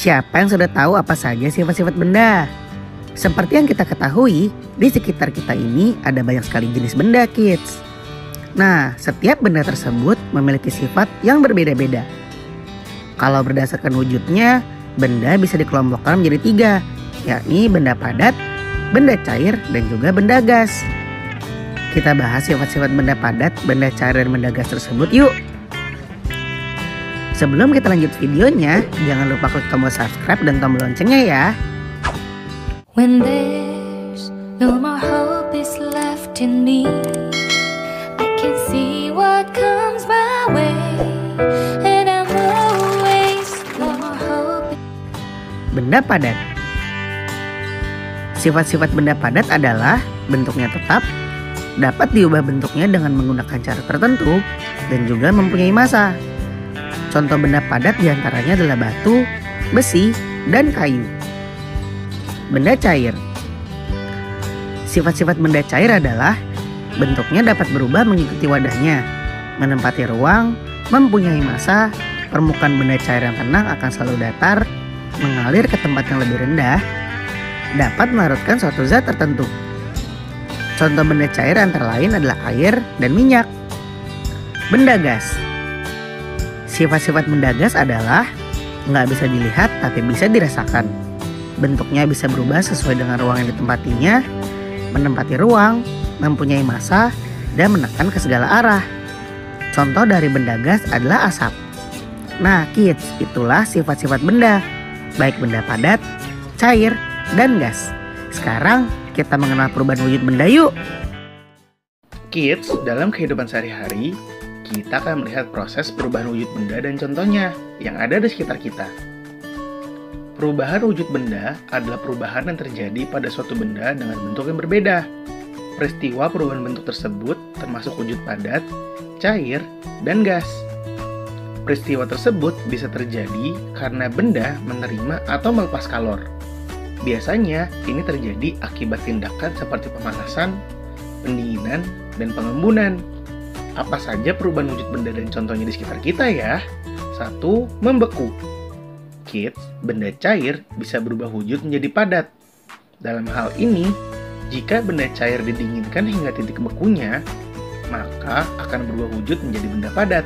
Siapa yang sudah tahu apa saja sifat-sifat benda? Seperti yang kita ketahui, di sekitar kita ini ada banyak sekali jenis benda, kids. Nah, setiap benda tersebut memiliki sifat yang berbeda-beda. Kalau berdasarkan wujudnya, benda bisa dikelompokkan menjadi 3, yakni benda padat, benda cair, dan juga benda gas. Kita bahas sifat-sifat benda padat, benda cair, dan benda gas tersebut yuk. Sebelum kita lanjut videonya, jangan lupa klik tombol subscribe dan tombol loncengnya ya. When there's no more hope is left in me, I can see what comes my way, and I'm always no more hope. Benda padat. Sifat-sifat benda padat adalah bentuknya tetap, dapat diubah bentuknya dengan menggunakan cara tertentu, dan juga mempunyai massa. Contoh benda padat diantaranya adalah batu, besi, dan kayu. Benda cair. Sifat-sifat benda cair adalah bentuknya dapat berubah mengikuti wadahnya, menempati ruang, mempunyai massa, permukaan benda cair yang tenang akan selalu datar, mengalir ke tempat yang lebih rendah, dapat melarutkan suatu zat tertentu. Contoh benda cair antara lain adalah air dan minyak. Benda gas. Sifat-sifat benda gas adalah nggak bisa dilihat tapi bisa dirasakan. Bentuknya bisa berubah sesuai dengan ruang yang ditempatinya, menempati ruang, mempunyai massa, dan menekan ke segala arah. Contoh dari benda gas adalah asap. Nah kids, itulah sifat-sifat benda, baik benda padat, cair, dan gas. Sekarang kita mengenal perubahan wujud benda yuk. Kids, dalam kehidupan sehari-hari, kita akan melihat proses perubahan wujud benda dan contohnya yang ada di sekitar kita. Perubahan wujud benda adalah perubahan yang terjadi pada suatu benda dengan bentuk yang berbeda. Peristiwa perubahan bentuk tersebut termasuk wujud padat, cair, dan gas. Peristiwa tersebut bisa terjadi karena benda menerima atau melepas kalor. Biasanya ini terjadi akibat tindakan seperti pemanasan, pendinginan, dan pengembunan. Apa saja perubahan wujud benda dan contohnya di sekitar kita ya? 1. Membeku. Kids, benda cair bisa berubah wujud menjadi padat. Dalam hal ini, jika benda cair didinginkan hingga titik bekunya, maka akan berubah wujud menjadi benda padat.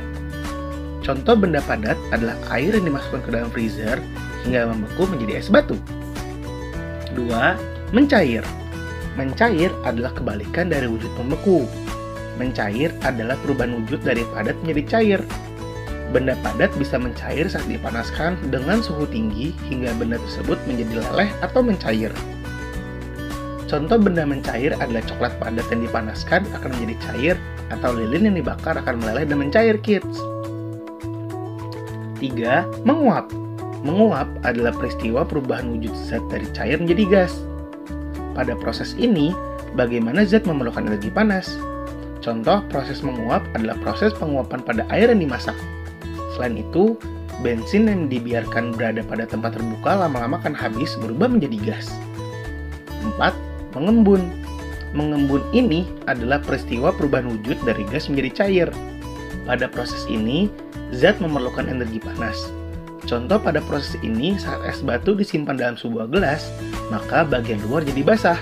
Contoh benda padat adalah air yang dimasukkan ke dalam freezer hingga membeku menjadi es batu. 2. Mencair. Mencair adalah kebalikan dari wujud membeku. Mencair adalah perubahan wujud dari padat menjadi cair. Benda padat bisa mencair saat dipanaskan dengan suhu tinggi hingga benda tersebut menjadi leleh atau mencair. Contoh benda mencair adalah coklat padat yang dipanaskan akan menjadi cair, atau lilin yang dibakar akan meleleh dan mencair, kids. 3. Menguap. Menguap adalah peristiwa perubahan wujud zat dari cair menjadi gas. Pada proses ini, bagaimana zat memerlukan energi panas? Contoh proses menguap adalah proses penguapan pada air yang dimasak. Selain itu, bensin yang dibiarkan berada pada tempat terbuka lama-lama akan habis berubah menjadi gas. 4. Mengembun. Mengembun ini adalah peristiwa perubahan wujud dari gas menjadi cair. Pada proses ini, zat memerlukan energi panas. Contoh pada proses ini saat es batu disimpan dalam sebuah gelas, maka bagian luar jadi basah.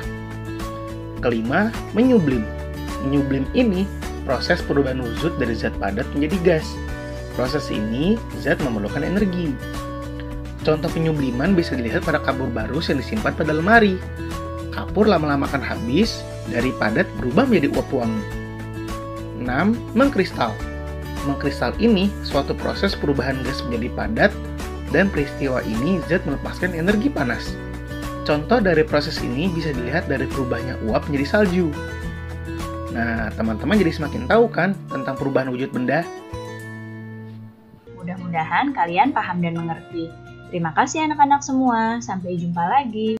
5. Menyublim. Menyublim ini proses perubahan wujud dari zat padat menjadi gas. Proses ini zat memerlukan energi. Contoh penyubliman bisa dilihat pada kapur barus yang disimpan pada lemari. Kapur lama-lama akan habis, dari padat berubah menjadi uap wangi. 6. Mengkristal. Mengkristal ini suatu proses perubahan gas menjadi padat, dan peristiwa ini zat melepaskan energi panas. Contoh dari proses ini bisa dilihat dari berubahnya uap menjadi salju. Nah, teman-teman jadi semakin tahu kan tentang perubahan wujud benda? Mudah-mudahan kalian paham dan mengerti. Terima kasih anak-anak semua, sampai jumpa lagi.